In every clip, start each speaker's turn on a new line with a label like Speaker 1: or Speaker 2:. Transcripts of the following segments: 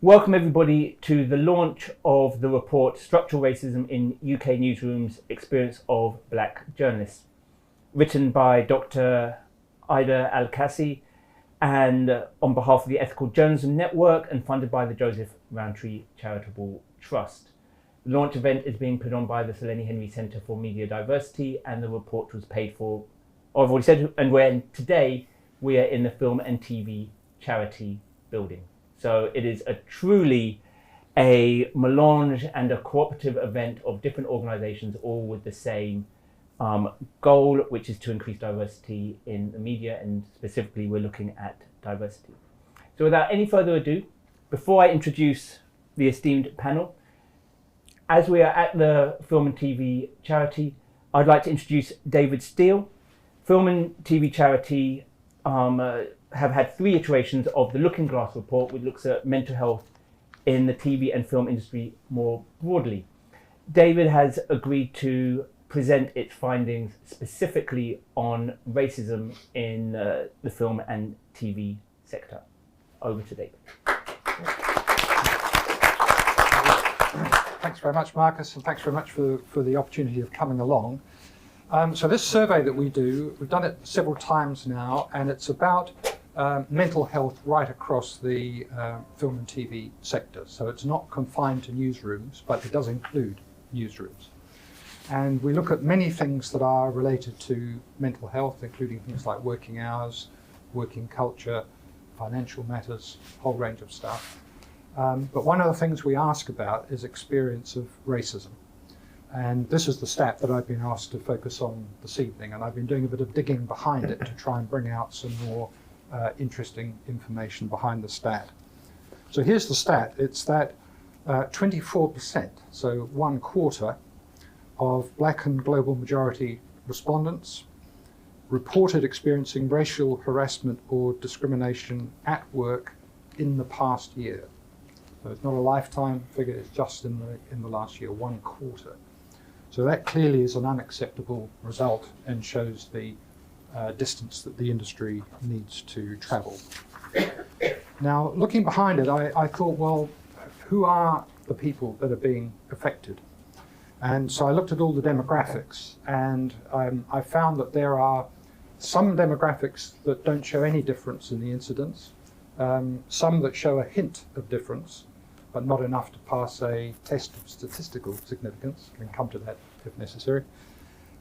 Speaker 1: Welcome everybody to the launch of the report Structural Racism in UK Newsrooms, Experience of Black Journalists, written by Dr Aida Al-Kaisy and on behalf of the Ethical Journalism Network and funded by the Joseph Rowntree Charitable Trust. The launch event is being put on by the Sir Lenny Henry Centre for Media Diversity, and the report was paid for, I've already said, and today we are in the Film and TV Charity building. So it is truly a melange and a cooperative event of different organisations, all with the same goal, which is to increase diversity in the media, and specifically we're looking at diversity. So without any further ado, before I introduce the esteemed panel, as we are at the Film and TV Charity, I'd like to introduce David Steele. Film and TV Charity have had 3 iterations of the Looking Glass report, which looks at mental health in the TV and film industry more broadly. David has agreed to present its findings specifically on racism in the film and TV sector. Over to David.
Speaker 2: Thanks very much, Marcus, and thanks very much for the opportunity of coming along. So this survey that we do, we've done it several times now, and it's about mental health right across the film and TV sector. So it's not confined to newsrooms, but it does include newsrooms. And we look at many things that are related to mental health, including things like working hours, working culture, financial matters, a whole range of stuff. But one of the things we ask about is experience of racism. And this is the stat that I've been asked to focus on this evening, and I've been doing a bit of digging behind it to try and bring out some more interesting information behind the stat. So here's the stat. It's that 24%, so 1/4 of Black and global majority respondents reported experiencing racial harassment or discrimination at work in the past year. So it's not a lifetime figure, it's just in the last year, 1/4. So that clearly is an unacceptable result and shows the distance that the industry needs to travel. Now, looking behind it, I thought, well, who are the people that are being affected? And so I looked at all the demographics, and I found that there are some demographics that don't show any difference in the incidence, some that show a hint of difference, but not enough to pass a test of statistical significance. We can come to that if necessary.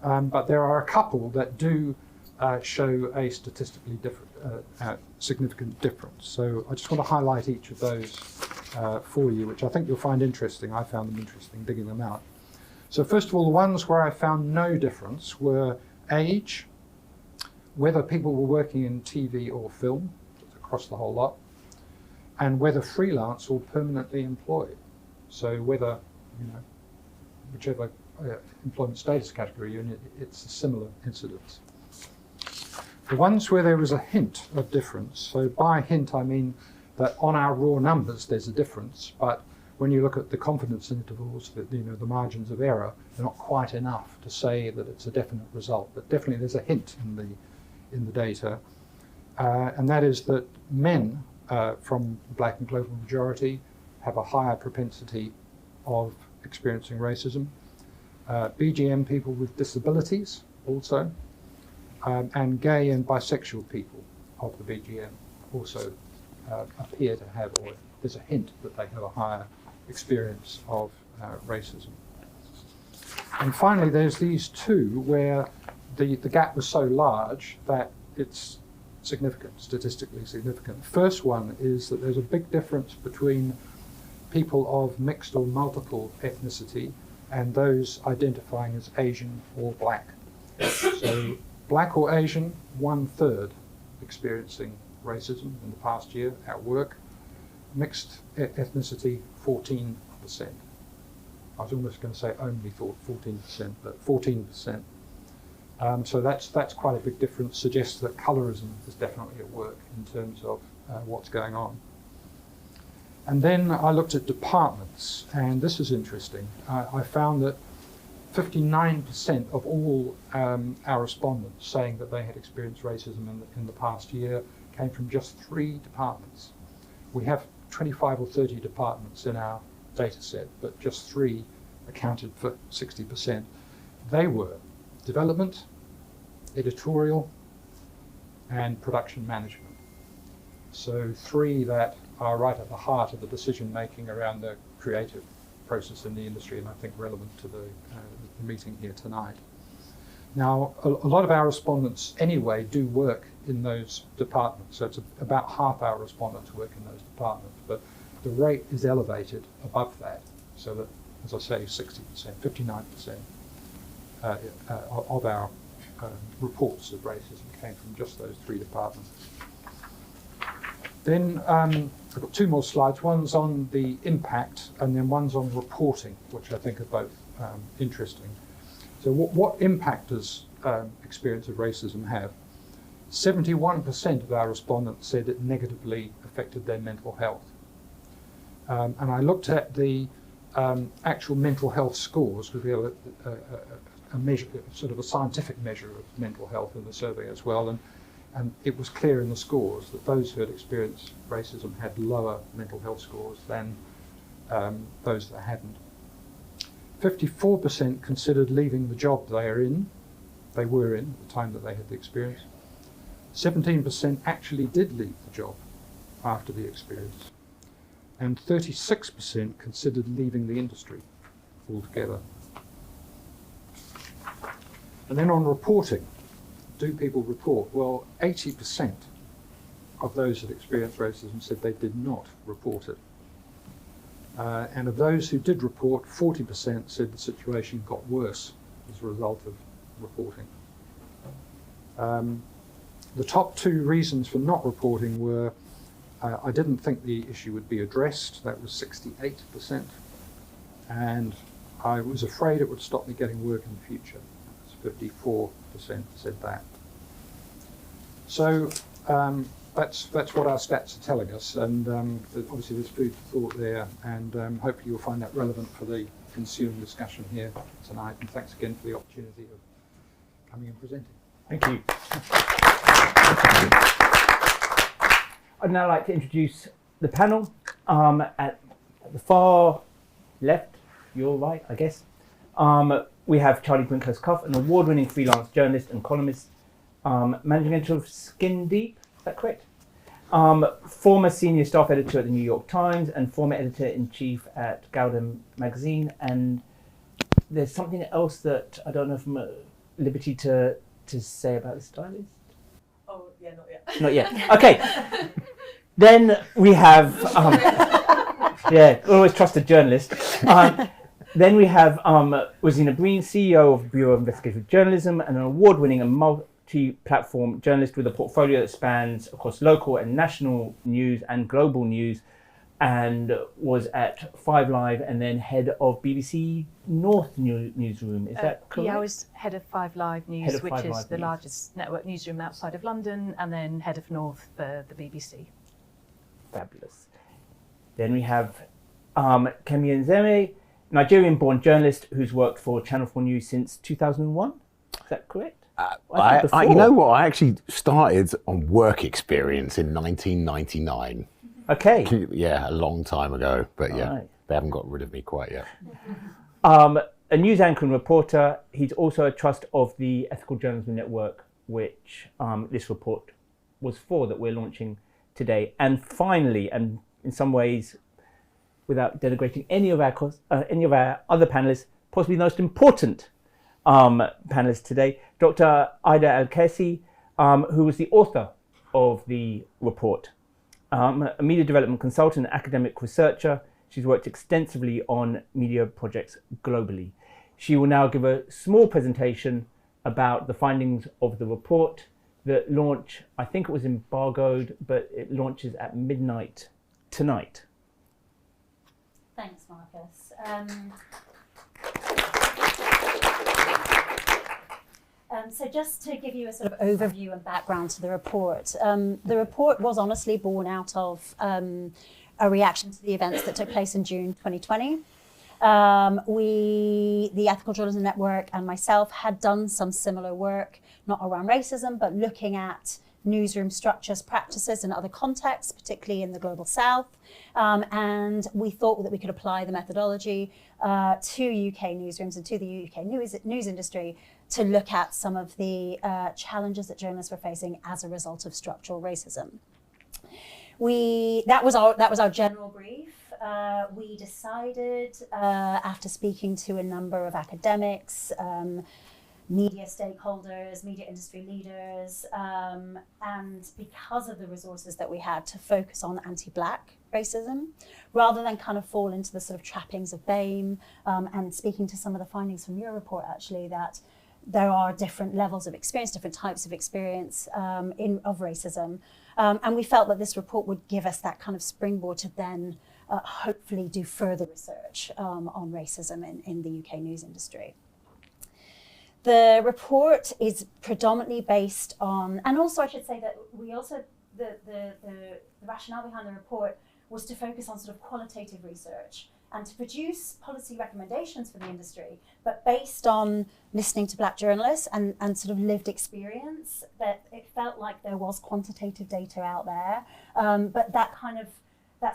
Speaker 2: But there are a couple that do show a statistically significant difference. So I just want to highlight each of those for you, which I think you'll find interesting. I found them interesting digging them out. So first of all, the ones where I found no difference were age, whether people were working in TV or film, across the whole lot, and whether freelance or permanently employed. So whether, whichever employment status category you're in, it's a similar incidence. The ones where there was a hint of difference, so by hint I mean that on our raw numbers there's a difference, but when you look at the confidence intervals, the margins of error, they're not quite enough to say that it's a definite result, but definitely there's a hint in the data, and that is that men from Black and global majority have a higher propensity of experiencing racism. BGM people with disabilities also, and gay and bisexual people of the BGM also appear to have, or there's a hint that they have a higher experience of racism. And finally, there's these two where the gap was so large that it's significant, statistically significant. The first one is that there's a big difference between people of mixed or multiple ethnicity and those identifying as Asian or Black. So Black or Asian, 1/3 experiencing racism in the past year at work. Mixed ethnicity, 14%. I was almost going to say only 14%, but 14%. So that's quite a big difference, suggests that colorism is definitely at work in terms of what's going on. And then I looked at departments, and this is interesting. I found that 59% of all our respondents saying that they had experienced racism in the past year came from just 3 departments. We have 25 or 30 departments in our data set, but just 3 accounted for 60%. They were development, editorial, and production management. So 3 that are right at the heart of the decision making around the creative process in the industry, and I think relevant to the meeting here tonight. Now, a lot of our respondents anyway do work in those departments, so it's about half our respondents work in those departments, but the rate is elevated above that, so that, as I say, 60%, 59% of our reports of racism came from just those 3 departments. Then I've got 2 more slides. One's on the impact, and then one's on reporting, which I think are both interesting. So what impact does experience of racism have? 71% of our respondents said it negatively affected their mental health. And I looked at the actual mental health scores, because we have a measure, sort of a scientific measure of mental health in the survey as well, and it was clear in the scores that those who had experienced racism had lower mental health scores than those that hadn't. 54% considered leaving the job they were in at the time that they had the experience. 17% actually did leave the job after the experience. And 36% considered leaving the industry altogether. And then on reporting, do people report? Well, 80% of those that experienced racism said they did not report it. And of those who did report, 40% said the situation got worse as a result of reporting. The top 2 reasons for not reporting were, I didn't think the issue would be addressed, that was 68%, and I was afraid it would stop me getting work in the future, 54% said that. So that's what our stats are telling us, and obviously there's food for thought there, and hopefully you'll find that relevant for the ensuing discussion here tonight, and thanks again for the opportunity of coming and presenting.
Speaker 1: Thank you. I'd now like to introduce the panel. At the far left, your right, I guess, we have Charlie Brinkhurst-Cuff, an award-winning freelance journalist and columnist, managing editor of Skin Deep, is that correct? Former senior staff editor at the New York Times and former editor-in-chief at Gauda magazine. And there's something else that I don't know if I'm at liberty to say about the stylist.
Speaker 3: Oh, yeah, not yet.
Speaker 1: Not yet. Okay. Then we have, always trust a journalist. Then we have Rozina Breen, CEO of Bureau of Investigative Journalism and an award-winning and multi-platform journalist with a portfolio that spans across local and national news and global news, and was at 5 Live and then head of BBC North newsroom. Is that correct?
Speaker 3: Yeah, I was head of 5 Live News, which is the largest network newsroom outside of London, and then head of North for the BBC.
Speaker 1: Fabulous. Then we have Keme Nzerem, Nigerian-born journalist who's worked for Channel 4 News since 2001. Is that correct?
Speaker 4: You know what? I actually started on work experience in 1999.
Speaker 1: Okay.
Speaker 4: Yeah, a long time ago, but yeah, right. They haven't got rid of me quite yet.
Speaker 1: A news anchor and reporter. He's also a trust of the Ethical Journalism Network, which this report was for, that we're launching today. And finally, and in some ways, without denigrating any of our other panelists, possibly the most important panelist today, Dr. Aida Al-Kaisy, who was the author of the report. A media development consultant and academic researcher. She's worked extensively on media projects globally. She will now give a small presentation about the findings of the report that launch, I think it was embargoed, but it launches at midnight tonight.
Speaker 5: Thanks, Marcus. So just to give you a sort of overview and background to the report was honestly born out of a reaction to the events that took place in June 2020. The Ethical Journalism Network and myself had done some similar work, not around racism, but looking at newsroom structures, practices in other contexts, particularly in the global south. And we thought that we could apply the methodology to UK newsrooms and to the UK news industry to look at some of the challenges that journalists were facing as a result of structural racism. That was our general brief. We decided, after speaking to a number of academics, media stakeholders, media industry leaders, and because of the resources that we had, to focus on anti-Black racism, rather than kind of fall into the sort of trappings of BAME, and speaking to some of the findings from your report, actually, that there are different levels of experience, different types of experience of racism. And we felt that this report would give us that kind of springboard to then hopefully do further research on racism in the UK news industry. The report is predominantly based on, and also I should say that we also, the rationale behind the report was to focus on sort of qualitative research and to produce policy recommendations for the industry, but based on listening to Black journalists and sort of lived experience, that it felt like there was quantitative data out there, but that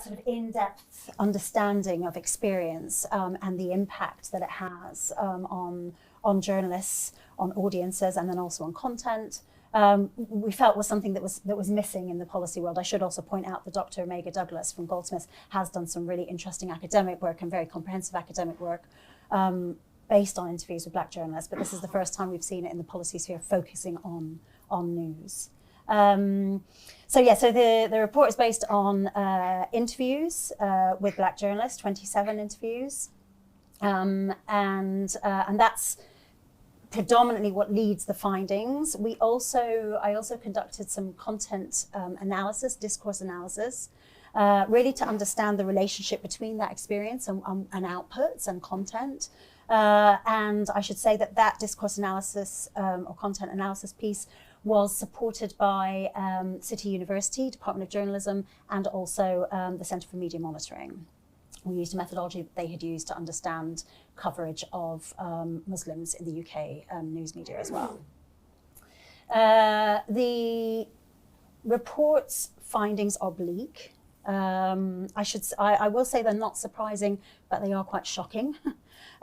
Speaker 5: sort of in-depth understanding of experience and the impact that it has on journalists, on audiences, and then also on content, we felt was something that was missing in the policy world. I should also point out that Dr. Omega Douglas from Goldsmiths has done some really interesting academic work and very comprehensive academic work based on interviews with Black journalists, but this is the first time we've seen it in the policy sphere focusing on news. So the report is based on interviews with Black journalists, 27 interviews, and that's predominantly what leads the findings. I also conducted some content analysis, discourse analysis, really to understand the relationship between that experience and outputs and content. And I should say that discourse analysis or content analysis piece was supported by City University, Department of Journalism, and also the Centre for Media Monitoring. We used a methodology that they had used to understand coverage of Muslims in the UK news media as well. The report's findings are bleak. I will say they're not surprising, but they are quite shocking.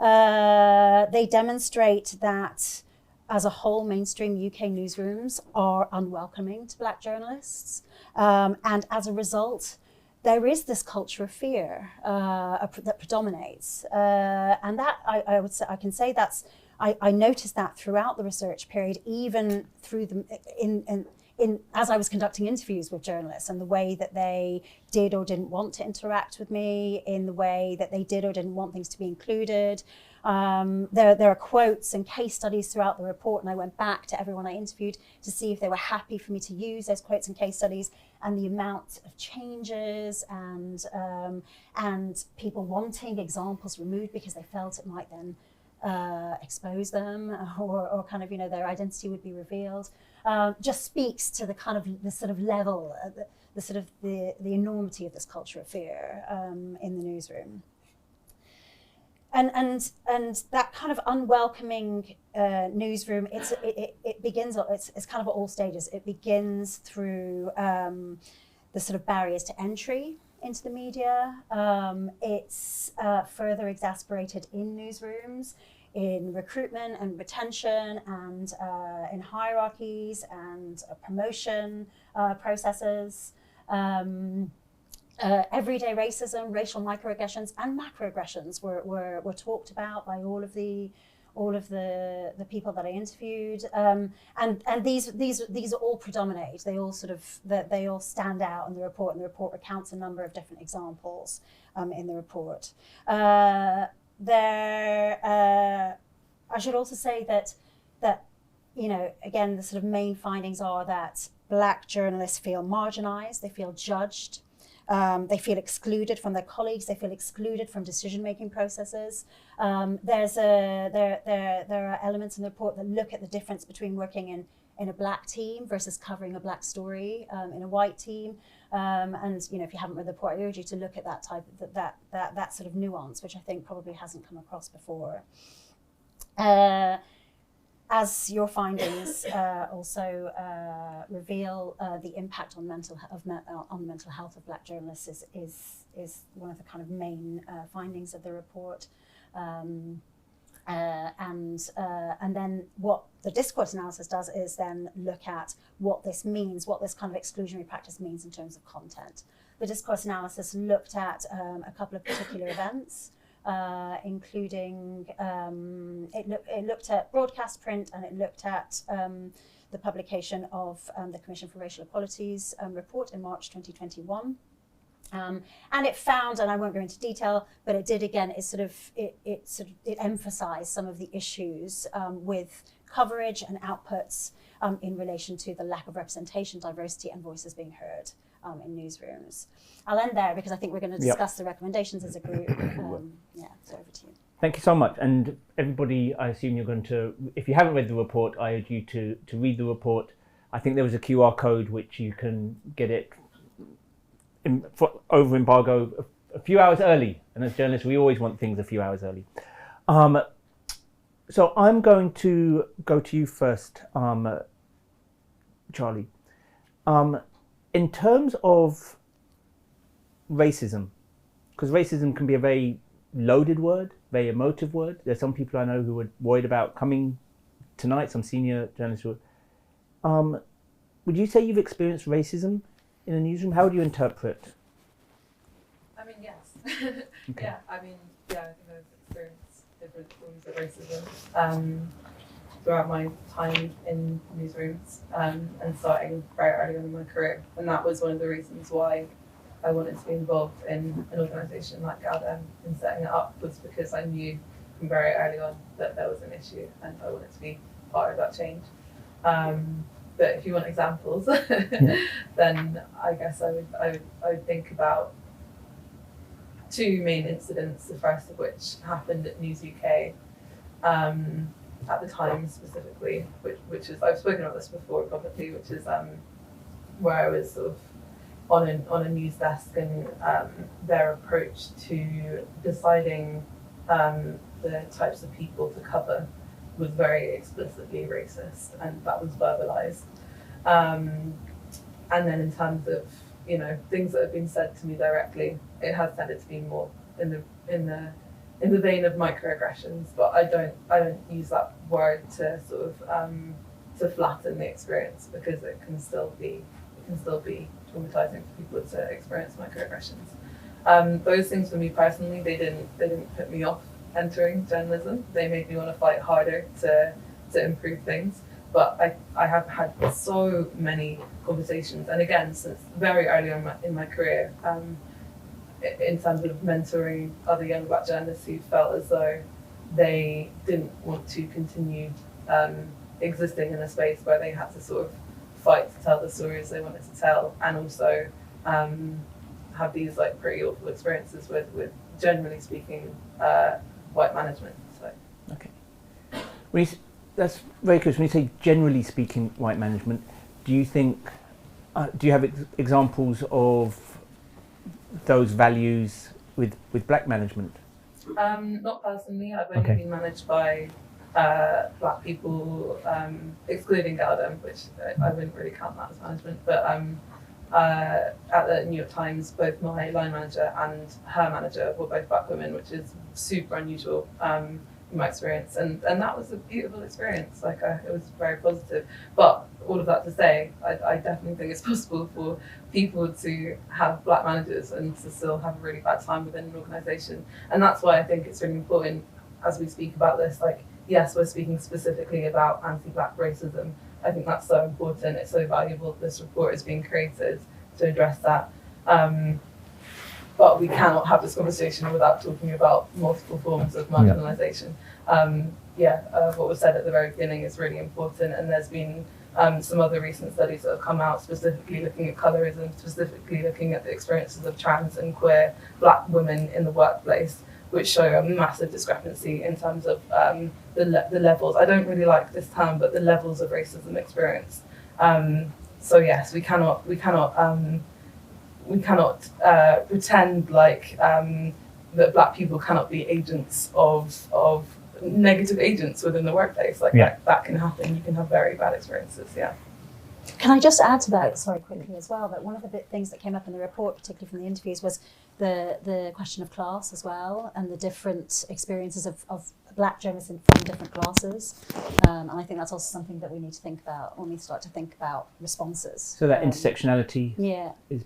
Speaker 5: They demonstrate that, as a whole, mainstream UK newsrooms are unwelcoming to Black journalists, and as a result, there is this culture of fear that predominates, and that I would say I noticed that throughout the research period, even through as I was conducting interviews with journalists, and the way that they did or didn't want to interact with me, in the way that they did or didn't want things to be included. There are quotes and case studies throughout the report, and I went back to everyone I interviewed to see if they were happy for me to use those quotes and case studies, and the amount of changes and people wanting examples removed because they felt it might then expose them, or kind of, their identity would be revealed, just speaks to the sort of level, the enormity of this culture of fear in the newsroom. And that kind of unwelcoming newsroom, it begins, it's kind of at all stages. It begins through the sort of barriers to entry into the media. It's further exacerbated in newsrooms, in recruitment and retention, and in hierarchies and promotion processes. Everyday racism, racial microaggressions, and macroaggressions were talked about by all of the people that I interviewed, and these all predominate. They all they all stand out in the report, and the report recounts a number of different examples in the report. I should also say that again, the sort of main findings are that Black journalists feel marginalized, they feel judged, they feel excluded from their colleagues, they feel excluded from decision-making processes. There are elements in the report that look at the difference between working in a Black team versus covering a Black story in a white team. And if you haven't read the report, I urge you to look at that sort of nuance, which I think probably hasn't come across before. as your findings also reveal, the impact on on the mental health of Black journalists is one of the kind of main findings of the report. And then what the discourse analysis does is then look at what this means, what this kind of exclusionary practice means in terms of content. The discourse analysis looked at a couple of particular events, including it looked at broadcast print, and it looked at the publication of the Commission for Racial Equality's report in March 2021. And it found, and I won't go into detail, but it did again, it emphasized some of the issues with coverage and outputs in relation to the lack of representation, diversity, and voices being heard in newsrooms. I'll end there because I think we're going to discuss the recommendations as a group. So over to you.
Speaker 1: Thank you so much. And everybody, I assume you're going to, if you haven't read the report, I urge you to read the report. I think there was a QR code which you can get it over embargo a few hours early. And as journalists, we always want things a few hours early. So I'm going to go to you first, Charlie. In terms of racism, because racism can be a very loaded word, very emotive word. There's some people I know who were worried about coming tonight, some senior journalists who would you say you've experienced racism in a newsroom? How would you interpret?
Speaker 6: I mean, yes. Okay. I think I've experienced different forms of racism throughout my time in newsrooms and starting very early on in my career. And that was one of the reasons why I wanted to be involved in an organisation like GALDEM in setting it up, was because I knew from very early on that there was an issue and I wanted to be part of that change. But if you want examples, then I guess I would think about two main incidents, the first of which happened at News UK at the time specifically, which is, I've spoken about this before publicly, which is where I was sort of on a news desk, and their approach to deciding the types of people to cover was very explicitly racist, and that was verbalized. And then in terms of, you know, things that have been said to me directly, it has tended to be more in the vein of microaggressions, but I don't use that word to sort of to flatten the experience, because it can still be traumatizing for people to experience microaggressions. Those things for me personally, they didn't put me off entering journalism. They made me want to fight harder to improve things. But I have had so many conversations, and again, since very early on in my career, in terms of mentoring other young Black journalists who felt as though they didn't want to continue existing in a space where they had to sort of fight to tell the stories they wanted to tell, and also have these like pretty awful experiences with generally speaking, white management. So.
Speaker 1: Okay. That's very curious. When you say generally speaking white management, do you think, do you have examples of those values with Black management?
Speaker 6: Not personally. I've only been managed by Black people, excluding GALDEM, which I wouldn't really count that as management. But at the New York Times, both my line manager and her manager were both Black women, which is super unusual in my experience. And that was a beautiful experience. Like it was very positive. But all of that to say, I definitely think it's possible for people to have Black managers and to still have a really bad time within an organisation. And that's why I think it's really important as we speak about this. Like, yes, we're speaking specifically about anti-Black racism. I think that's so important. It's so valuable this report is being created to address that. But we cannot have this conversation without talking about multiple forms of marginalisation. What was said at the very beginning is really important, and there's been some other recent studies that have come out specifically looking at colorism, specifically looking at the experiences of trans and queer Black women in the workplace, which show a massive discrepancy in terms of the levels. I don't really like this term, but the levels of racism experienced. So yes, we cannot pretend like that Black people cannot be agents of negative agents within the workplace. Like that can happen. You can have very bad experiences. Yeah.
Speaker 5: Can I just add to that, sorry, quickly as well, that one of the things that came up in the report, particularly from the interviews, was the question of class as well, and the different experiences of black journalists from different classes. And I think that's also something that we need to think about when we start to think about responses.
Speaker 1: So that intersectionality is...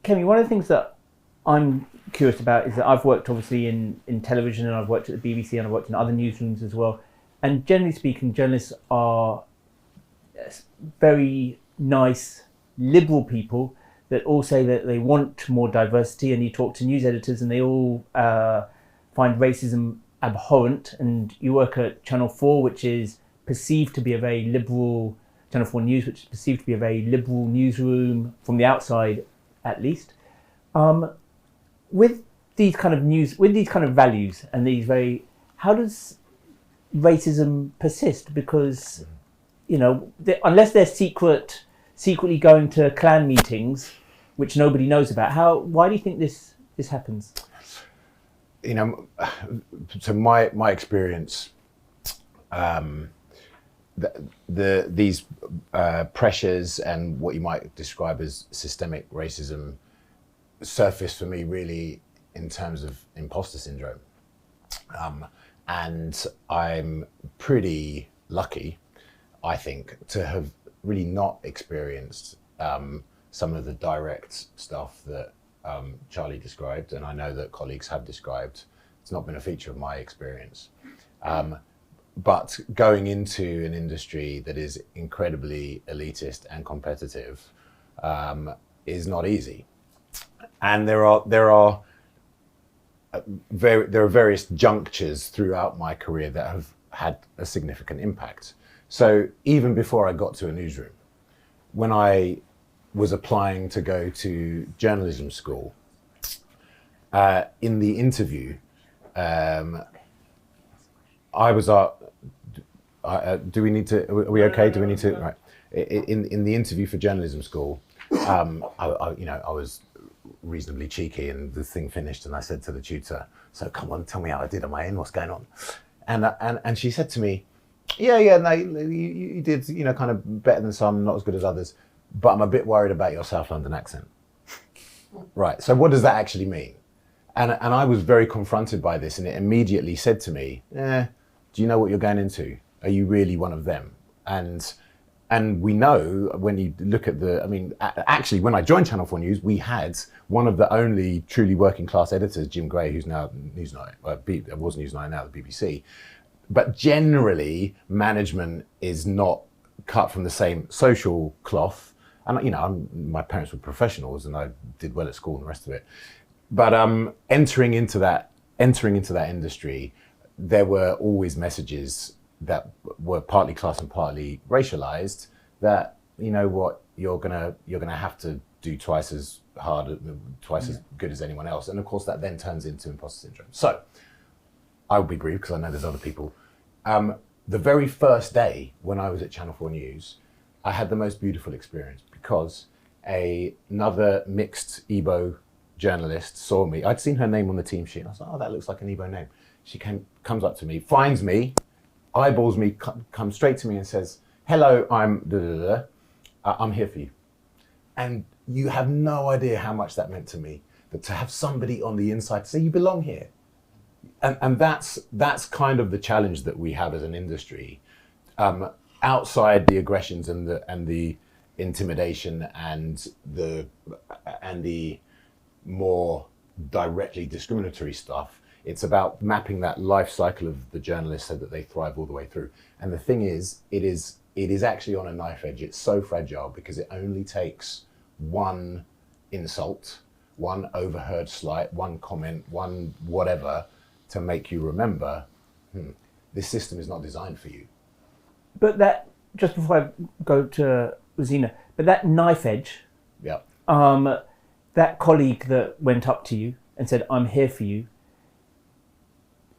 Speaker 1: Keme, one of the things that I'm curious about is that I've worked obviously in television, and I've worked at the BBC, and I've worked in other newsrooms as well. And generally speaking, journalists are very nice, liberal people that all say that they want more diversity, and you talk to news editors and they all find racism abhorrent. And you work at Channel 4, which is perceived to be a very liberal, Channel 4 News, which is perceived to be a very liberal newsroom from the outside, at least. With these kind of with these kind of values and these how does racism persist? Because, you know, unless they're secretly going to Klan meetings, which nobody knows about, why do you think this happens?
Speaker 4: You know, so my experience, these pressures and what you might describe as systemic racism surfaced for me really in terms of imposter syndrome. And I'm pretty lucky, I think, to have really not experienced some of the direct stuff that Charlie described, and I know that colleagues have described. It's not been a feature of my experience. But going into an industry that is incredibly elitist and competitive is not easy. And there are various junctures throughout my career that have had a significant impact. So even before I got to a newsroom, when I was applying to go to journalism school, in the interview, I was asked, do we need to, are we okay? Do we need to, right. In the interview for journalism school, I was reasonably cheeky, and the thing finished and I said to the tutor, so come on, tell me how I did. Am I in? What's going on? And she said to me, no, you did, kind of better than some, not as good as others, but I'm a bit worried about your South London accent. Right, so what does that actually mean? And I was very confronted by this, and it immediately said to me, do you know what you're going into? Are you really one of them? And we know when you look at actually when I joined Channel 4 News, we had one of the only truly working class editors, Jim Gray, who's now Newsnight, was Newsnight, now the BBC. But generally, management is not cut from the same social cloth. And my parents were professionals, and I did well at school and the rest of it. But entering into that industry, there were always messages that were partly class and partly racialized, that, you know what, you're gonna have to do twice as hard, twice as good as anyone else. And of course that then turns into imposter syndrome. So I'll be brief because I know there's other people. The very first day when I was at Channel 4 News, I had the most beautiful experience because another mixed Igbo journalist saw me. I'd seen her name on the team sheet. I was like, oh, that looks like an Igbo name. She comes up to me, finds me, eyeballs me, comes straight to me and says, hello, I'm I'm here for you. And you have no idea how much that meant to me, that to have somebody on the inside say you belong here. And that's kind of the challenge that we have as an industry, outside the aggressions and the intimidation and the more directly discriminatory stuff. It's about mapping that life cycle of the journalist so that they thrive all the way through. And the thing is, it is actually on a knife edge. It's so fragile because it only takes one insult, one overheard slight, one comment, one whatever to make you remember, this system is not designed for you.
Speaker 1: But that, just before I go to Rozina, but that knife edge, that colleague that went up to you and said, I'm here for you,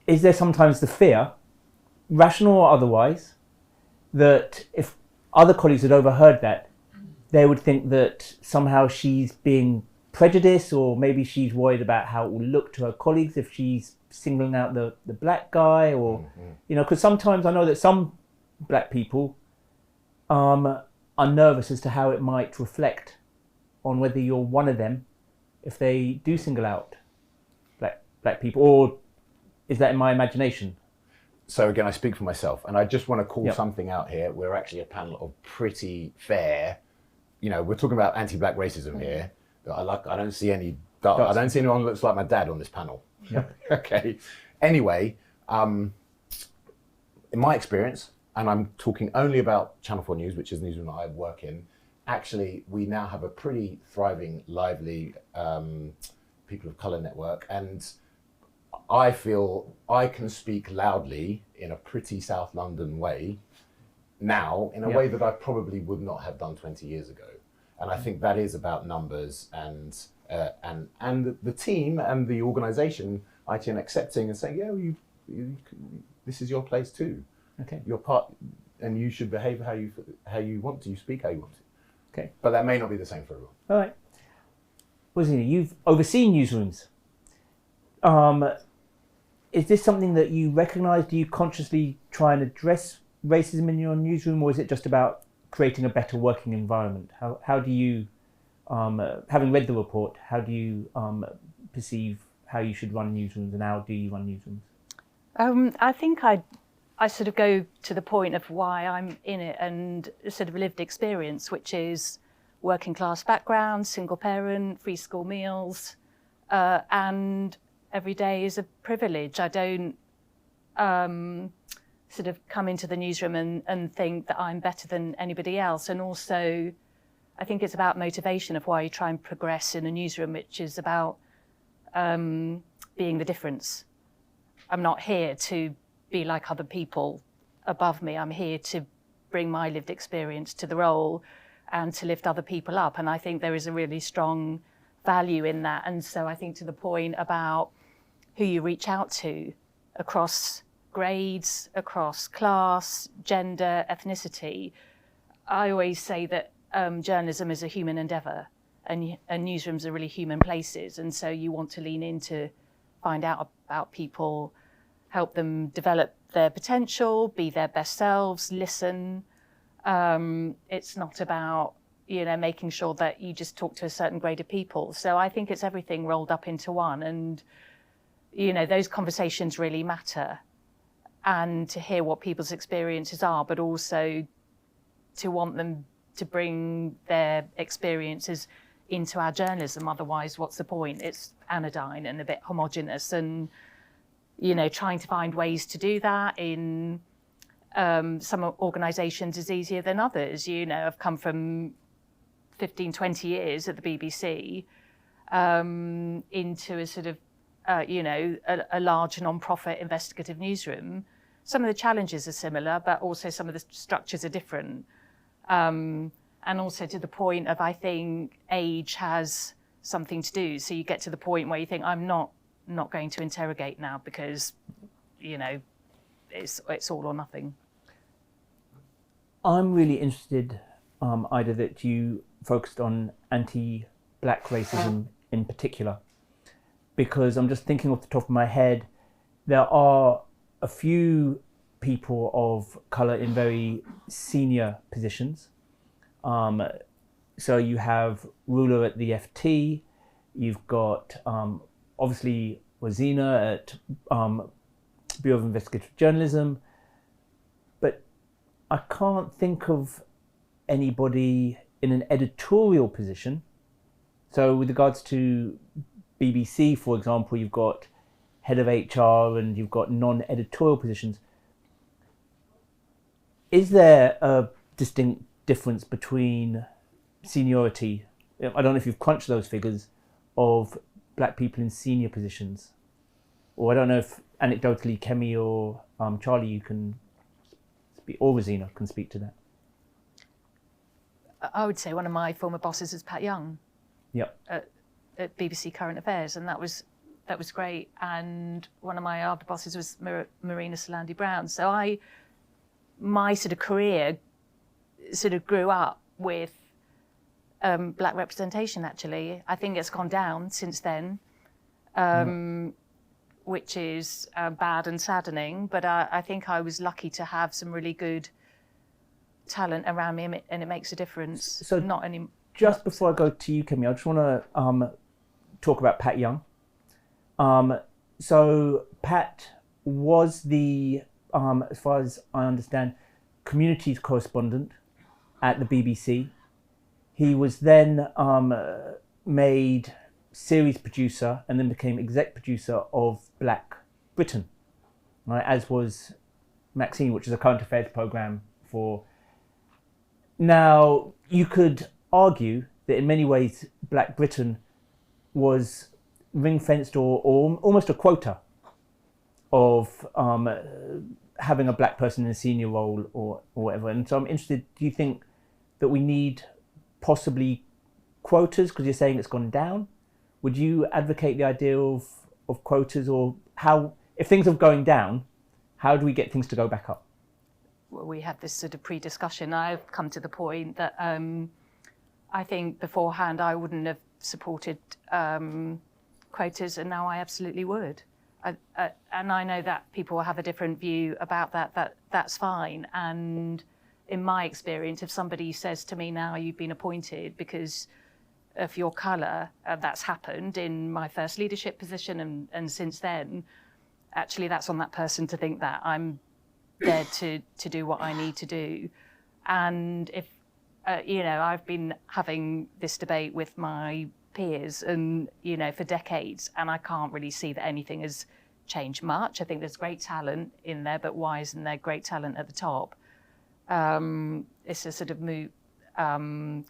Speaker 1: is there sometimes the fear, rational or otherwise, that if other colleagues had overheard that, they would think that somehow she's being prejudice, or maybe she's worried about how it will look to her colleagues if she's singling out the black guy, or because sometimes I know that some black people are nervous as to how it might reflect on whether you're one of them if they do single out black people, or is that in my imagination?
Speaker 4: So again, I speak for myself, and I just want to call something out here. We're actually a panel of pretty fair, we're talking about anti-black racism here. I don't see any. I don't see anyone who looks like my dad on this panel.
Speaker 1: Yep.
Speaker 4: Okay. Anyway, in my experience, and I'm talking only about Channel 4 News, which is the newsroom that I work in, actually, we now have a pretty thriving, lively people of colour network, and I feel I can speak loudly in a pretty South London way now, in a way that I probably would not have done 20 years ago. And I think that is about numbers and the team and the organisation, ITN, accepting and saying, you, this is your place too.
Speaker 1: Okay.
Speaker 4: You're part, and you should behave how you want to. You speak how you want to.
Speaker 1: Okay.
Speaker 4: But that may not be the same for everyone.
Speaker 1: All right. Rozina, you've overseen newsrooms. Is this something that you recognise? Do you consciously try and address racism in your newsroom, or is it just about creating a better working environment? How do you, having read the report, how do you perceive how you should run newsrooms, and how do you run newsrooms?
Speaker 3: I think I sort of go to the point of why I'm in it, and sort of lived experience, which is working class background, single parent, free school meals, and every day is a privilege. I don't sort of come into the newsroom and think that I'm better than anybody else. And also, I think it's about motivation of why you try and progress in a newsroom, which is about being the difference. I'm not here to be like other people above me. I'm here to bring my lived experience to the role and to lift other people up. And I think there is a really strong value in that. And so I think to the point about who you reach out to across grades, across class, gender, ethnicity, I always say that journalism is a human endeavour, and newsrooms are really human places. And so you want to lean in to find out about people, help them develop their potential, be their best selves, listen. It's not about, making sure that you just talk to a certain grade of people. So I think it's everything rolled up into one. And, those conversations really matter. And to hear what people's experiences are, but also to want them to bring their experiences into our journalism. Otherwise, what's the point? It's anodyne and a bit homogenous. And, trying to find ways to do that in some organisations is easier than others. I've come from 15, 20 years at the BBC into a sort of, a large non-profit investigative newsroom. Some of the challenges are similar, but also some of the structures are different. And also to the point of, I think, age has something to do. So you get to the point where you think, I'm not going to interrogate now because, it's all or nothing.
Speaker 1: I'm really interested, Aida, that you focused on anti-black racism in particular, because I'm just thinking off the top of my head, there are a few people of colour in very senior positions. So you have Ruler at the FT, you've got obviously Rozina at Bureau of Investigative Journalism, but I can't think of anybody in an editorial position. So with regards to BBC, for example, you've got head of HR and you've got non-editorial positions. Is there a distinct difference between seniority? I don't know if you've crunched those figures of black people in senior positions, or I don't know if anecdotally Keme or Charlie, you can speak, or Rozina can speak to that.
Speaker 3: I would say one of my former bosses is Pat Young.
Speaker 1: Yep.
Speaker 3: At BBC Current Affairs, and that was great. And one of my other bosses was Marina Solandi Brown. So my sort of career sort of grew up with black representation, actually. I think it's gone down since then, which is bad and saddening, but I think I was lucky to have some really good talent around me, and it makes a difference.
Speaker 1: So just before I go to you, Keme, I just want to talk about Pat Young. So Pat was the, as far as I understand, communities correspondent at the BBC. He was then made series producer and then became exec producer of Black Britain, right, as was Maxine, which is a current affairs programme for. Now, you could argue that in many ways Black Britain was ring-fenced or almost a quota of having a black person in a senior role or whatever. And so I'm interested, do you think that we need possibly quotas, because you're saying it's gone down? Would you advocate the idea of quotas, or how, if things are going down, how do we get things to go back up?
Speaker 3: Well, we had this sort of pre-discussion. I've come to the point that I think beforehand I wouldn't have supported quotas, and now I absolutely would. And I know that people have a different view about that. That's fine. And in my experience, if somebody says to me now, you've been appointed because of your colour, that's happened in my first leadership position and since then, actually that's on that person to think that I'm there to do what I need to do. And if, I've been having this debate with my peers and, for decades, and I can't really see that anything has changed much. I think there's great talent in there, but why isn't there great talent at the top? It's a sort of moot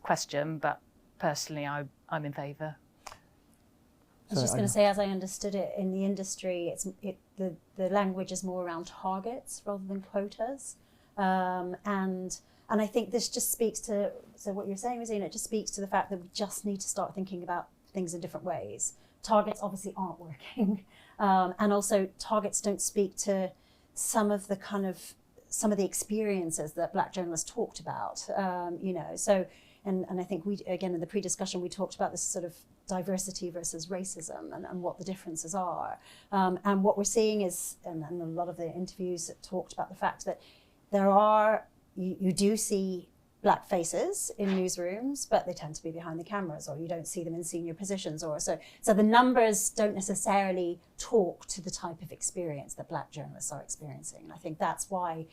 Speaker 3: question, but personally, I'm in favour.
Speaker 5: I was just going to say, as I understood it in the industry, the language is more around targets rather than quotas, and I think this just speaks to, so what you're saying, Rozina, it just speaks to the fact that we just need to start thinking about things in different ways. Targets obviously aren't working, and also targets don't speak to some of the experiences that black journalists talked about, so. And I think we, again, in the pre-discussion, we talked about this sort of diversity versus racism and what the differences are. And what we're seeing is, and a lot of the interviews talked about the fact that you do see black faces in newsrooms, but they tend to be behind the cameras, or you don't see them in senior positions, or so the numbers don't necessarily talk to the type of experience that black journalists are experiencing. And I think that's why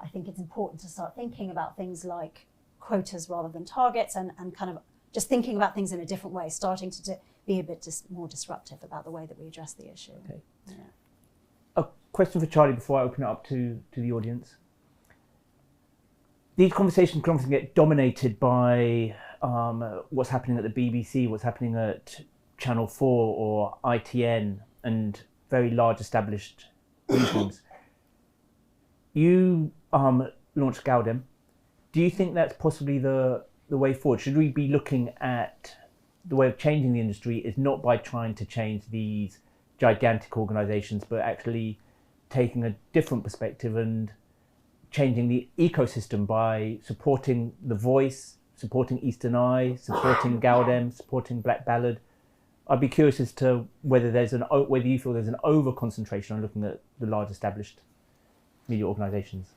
Speaker 5: I think it's important to start thinking about things like quotas rather than targets, and kind of just thinking about things in a different way, starting to be a bit more disruptive about the way that we address the issue.
Speaker 1: Okay.
Speaker 5: Yeah.
Speaker 1: A question for Charlie before I open it up to the audience. These conversations can often get dominated by what's happening at the BBC, what's happening at Channel 4 or ITN, and very large established newsrooms. You launched Galdem. Do you think that's possibly the way forward? Should we be looking at the way of changing the industry is not by trying to change these gigantic organisations, but actually taking a different perspective and changing the ecosystem by supporting The Voice, supporting Eastern Eye, supporting Galdem, supporting Black Ballad? I'd be curious as to whether you feel there's an over-concentration on looking at the large established media organisations.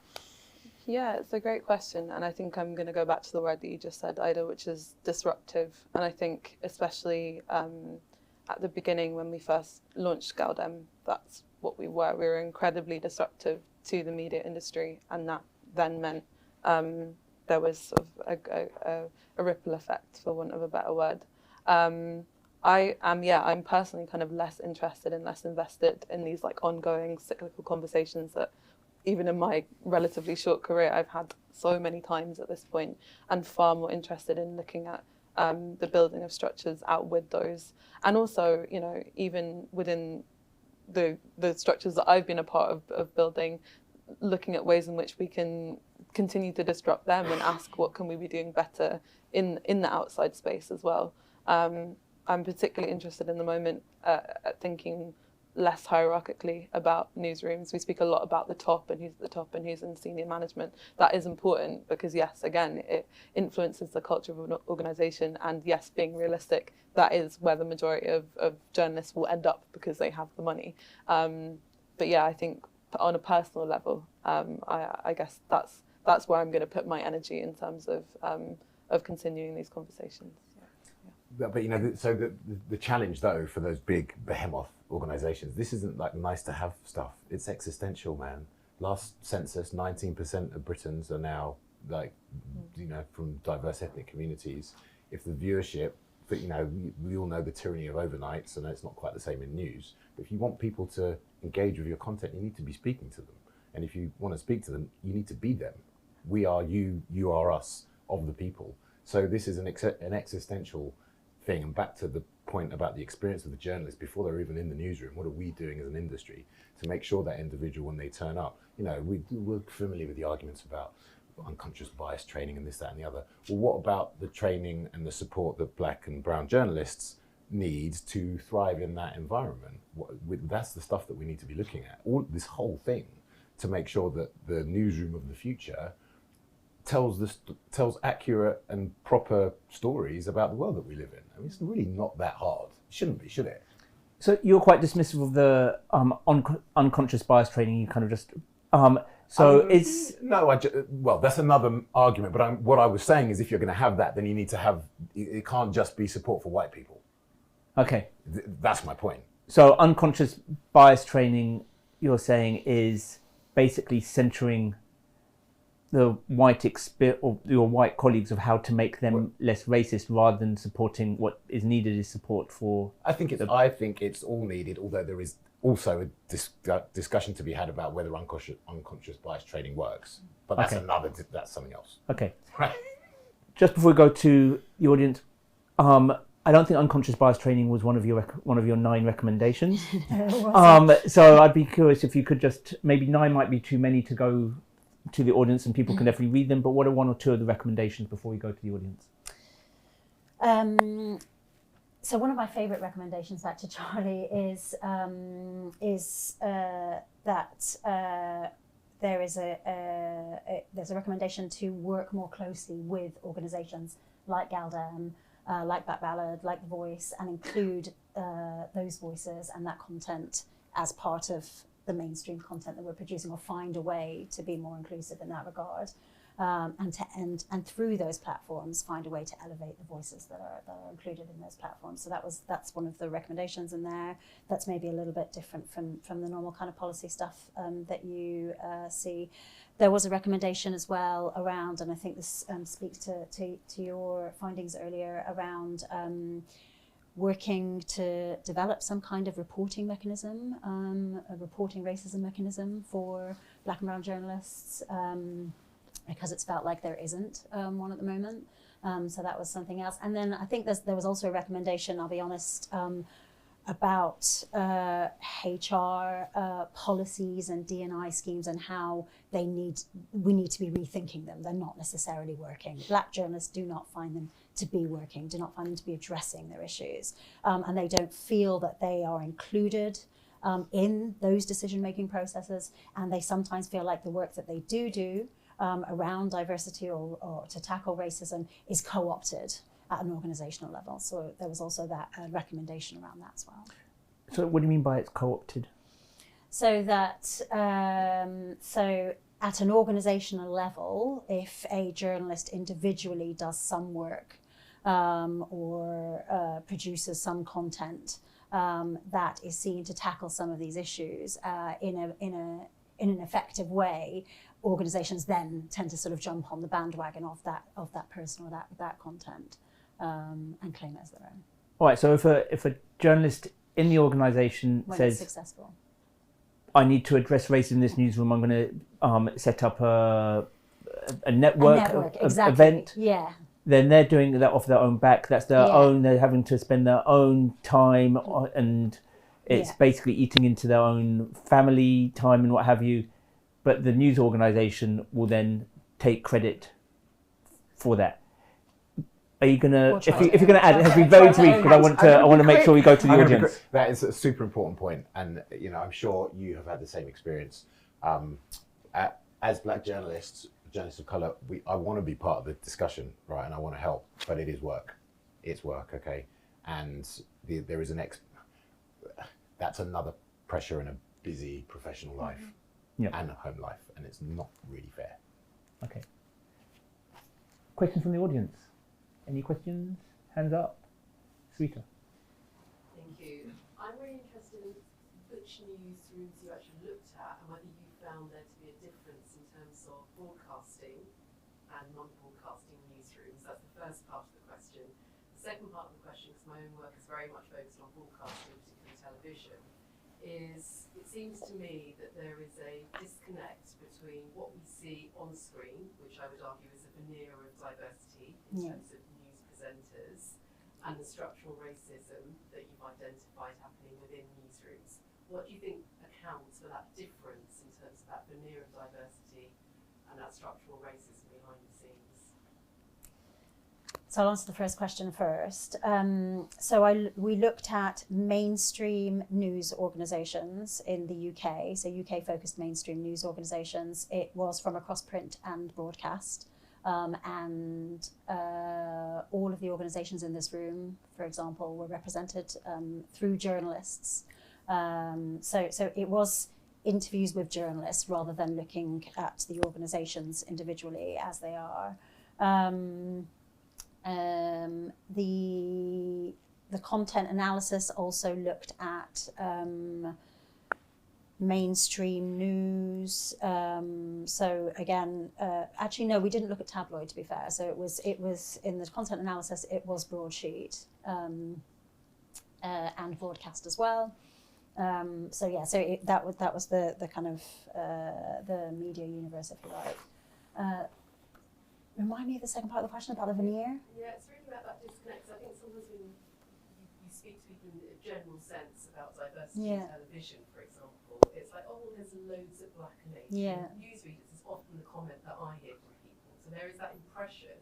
Speaker 6: Yeah, it's a great question, and I think I'm going to go back to the word that you just said, Ida, which is disruptive. And I think especially at the beginning when we first launched Galdem, that's what we were. We were incredibly disruptive to the media industry, and that then meant there was sort of a ripple effect, for want of a better word. I'm personally kind of less interested and less invested in these like ongoing cyclical conversations that even in my relatively short career, I've had so many times at this point, and far more interested in looking at the building of structures out with those. And also, even within the structures that I've been a part of building, looking at ways in which we can continue to disrupt them and ask what can we be doing better in the outside space as well. I'm particularly interested in the moment at thinking less hierarchically about newsrooms. We speak a lot about the top and who's at the top and who's in senior management. That is important because, yes, again, it influences the culture of an organisation, and yes, being realistic, that is where the majority of journalists will end up because they have the money. But yeah, I think on a personal level, I guess that's where I'm going to put my energy in terms of continuing these conversations.
Speaker 4: But you know, so the challenge though for those big behemoth organisations, this isn't like nice to have stuff. It's existential, man. Last census, 19% of Britons are now like, you know, from diverse ethnic communities. If the viewership, but you know, we all know the tyranny of overnights, and it's not quite the same in news. But if you want people to engage with your content, you need to be speaking to them. And if you want to speak to them, you need to be them. We are you, you are us, of the people. So this is an existential thing. And back to the point about the experience of the journalists before they're even in the newsroom, what are we doing as an industry to make sure that individual, when they turn up, you know, we're familiar with the arguments about unconscious bias training and this, that and the other. Well, what about the training and the support that black and brown journalists need to thrive in that environment? That's the stuff that we need to be looking at. All this whole thing to make sure that the newsroom of the future tells accurate and proper stories about the world that we live in. I mean, it's really not that hard. It shouldn't be, should it?
Speaker 1: So you're quite dismissive of the unconscious bias training. You kind of just it's
Speaker 4: no. Well, that's another argument. But what I was saying is, if you're going to have that, then you need to have. It can't just be support for white people.
Speaker 1: Okay.
Speaker 4: That's my point.
Speaker 1: So unconscious bias training, you're saying, is basically centering the white or your white colleagues of how to make them less racist, rather than supporting what is needed is support for.
Speaker 4: I think it's all needed, although there is also a discussion to be had about whether unconscious bias training works. But that's that's something else.
Speaker 1: Okay.
Speaker 4: Right.
Speaker 1: Just before we go to the audience, I don't think unconscious bias training was one of your 9 recommendations. So I'd be curious if you could just, maybe 9 might be too many to go to the audience, and people can definitely read them, but what are 1 or 2 of the recommendations before we go to the audience?
Speaker 5: So one of my favourite recommendations back to Charlie is that there's a recommendation to work more closely with organisations like Galdem, like Black Ballad, like The Voice, and include those voices and that content as part of the mainstream content that we're producing, or find a way to be more inclusive in that regard, and through those platforms find a way to elevate the voices that are included in those platforms. So that's one of the recommendations in there. That's maybe a little bit different from the normal kind of policy stuff that you see. There was a recommendation as well around, and I think this speaks to your findings earlier, around working to develop some kind of reporting mechanism, a reporting racism mechanism for black and brown journalists, because it's felt like there isn't one at the moment. So that was something else. And then I think there was also a recommendation, I'll be honest, about HR policies and D&I schemes, and how we need to be rethinking them. They're not necessarily working. Black journalists do not find them to be working, do not find them to be addressing their issues, and they don't feel that they are included in those decision-making processes, and they sometimes feel like the work that they do around diversity or to tackle racism is co-opted at an organisational level. So there was also that recommendation around that as well.
Speaker 1: So what do you mean by it's co-opted?
Speaker 5: So that so at an organisational level, if a journalist individually does some work or produces some content that is seen to tackle some of these issues in an effective way, organisations then tend to sort of jump on the bandwagon of that person or that content and claim it as their own.
Speaker 1: All right. So if a journalist in the organisation says,
Speaker 5: successful,
Speaker 1: I need to address racism in this newsroom, I'm going to set up a network
Speaker 5: exactly.
Speaker 1: event.
Speaker 5: Yeah.
Speaker 1: Then they're doing that off their own back. That's their own. They're having to spend their own time, and it's basically eating into their own family time and what have you. But the news organisation will then take credit for that. Are you gonna,
Speaker 5: We'll try
Speaker 1: if you're
Speaker 5: to.
Speaker 1: gonna add, it has to be very brief because I want to make sure we go to the audience.
Speaker 4: That is a super important point, and I'm sure you have had the same experience. As black journalists of colour, I want to be part of the discussion, right? And I want to help, but it is work. It's work, okay? And there is that's another pressure in a busy professional life and a home life, and it's not really fair.
Speaker 1: Okay. Questions from the audience? Any questions? Hands up. Sweeter.
Speaker 7: Thank you. I'm really interested in which newsrooms you actually looked at and whether you found there to be a difference in terms of broadcasting and non-broadcasting newsrooms. That's the first part of the question. The second part of the question, because my own work is very much focused on broadcasting, particularly television, is it seems to me that there is a disconnect between what we see on screen, which I would argue is a veneer of diversity in terms of news presenters, and the structural racism that you've identified happening within newsrooms. What do you think accounts for that difference in terms of that veneer of diversity and that structural racism behind the scenes?
Speaker 5: So I'll answer the first question first. We looked at mainstream news organisations in the UK, so UK-focused mainstream news organisations. It was from across print and broadcast. And all of the organisations in this room, for example, were represented through journalists. So it was interviews with journalists rather than looking at the organisations individually as they are. The content analysis also looked at mainstream news. So again, actually no, we didn't look at tabloid, to be fair. So it was in the content analysis, it was broadsheet and broadcast as well. That was the kind of the media universe, if you like. Remind me of the second part of the question about the veneer.
Speaker 7: Yeah, it's really about that disconnect. I think sometimes when you speak to people in a general sense about diversity in television, for example, it's like, oh, well, there's loads of black and Asian newsreaders. Is often the comment that I hear from people. So there is that impression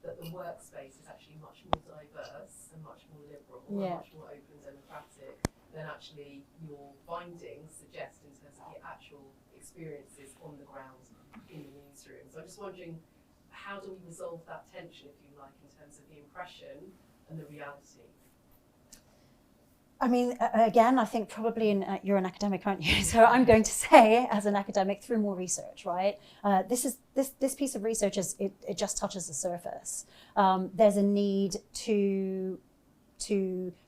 Speaker 7: that the workspace is actually much more diverse and much more liberal and much more open and democratic than actually your findings suggest in terms of the actual experiences on the ground in the newsroom. So I'm just wondering, how do we resolve that tension, if you like, in terms of the impression and the reality?
Speaker 5: I mean, again, I think probably you're an academic, aren't you? So I'm going to say, as an academic, through more research, right? This piece of research it just touches the surface. There's a need to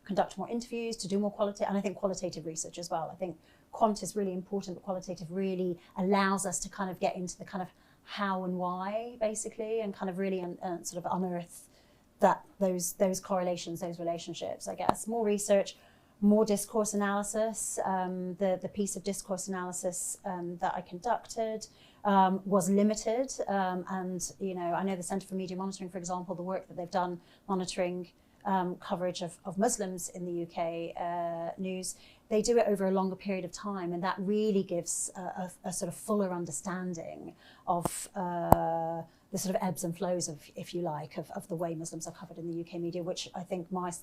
Speaker 5: conduct more interviews, to do more qualitative, and I think qualitative research as well. I think quant is really important, but qualitative really allows us to kind of get into the kind of how and why, basically, and kind of really sort of unearth those correlations, those relationships, I guess. More research, more discourse analysis. The piece of discourse analysis that I conducted was limited, and I know the Centre for Media Monitoring, for example, the work that they've done monitoring coverage of Muslims in the UK news, they do it over a longer period of time, and that really gives a sort of fuller understanding of the sort of ebbs and flows of, if you like, of the way Muslims are covered in the UK media, which I think the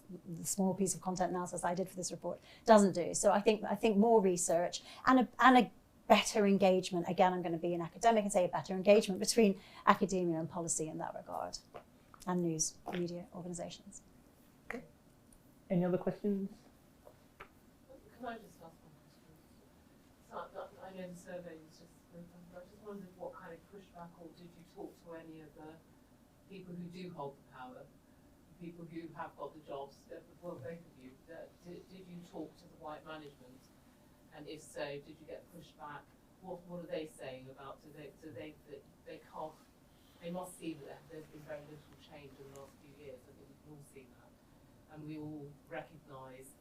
Speaker 5: small piece of content analysis I did for this report doesn't do. So I think more research and a better engagement. Again, I'm going to be an academic and say a better engagement between academia and policy in that regard, and news media organisations.
Speaker 1: Okay. Any other questions?
Speaker 6: Can I just ask one question? So I know the survey was just open, but I just wondered what kind of pushback, or did you talk to any of the people who do hold the power, people who have got the jobs, well, both of you, did you talk to the white management? And if so, did you get pushback? What are they saying about, they can't, they must see that there's been very little change in the last few years. I think we can all see that. And we all recognise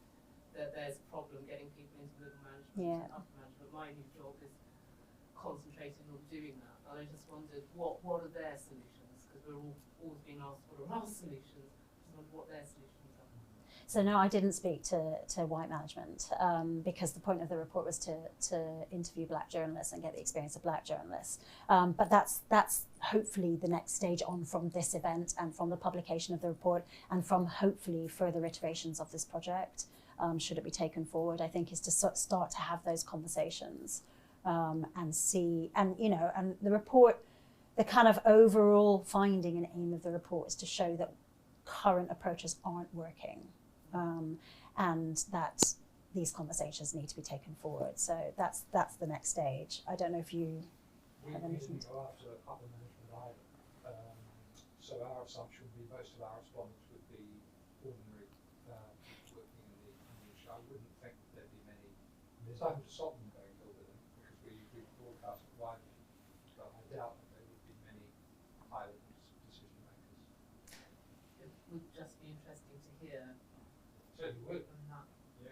Speaker 6: that there's a problem getting people into middle management and upper management. My new job is concentrating on doing that. And I just wondered, what are their solutions? Because we're all always being asked what are our solutions. I just wondered what their solutions are.
Speaker 5: So no, I didn't speak to white management because the point of the report was to interview black journalists and get the experience of black journalists. But that's hopefully the next stage on from this event and from the publication of the report and from hopefully further iterations of this project, should it be taken forward, I think, is to start to have those conversations and see, and and the report, the kind of overall finding and aim of the report is to show that current approaches aren't working. And that these conversations need to be taken forward. So that's the next stage. I don't know if you have anything.
Speaker 2: We didn't go after upper management either. So our assumption would be most of our respondents would be ordinary people working in the industry. I wouldn't think that there'd be many. There's nothing to stop them going over them because we broadcast it widely. But I doubt that there would be many high-level decision makers.
Speaker 7: It would just be interesting to hear.
Speaker 2: Certainly would. Yeah.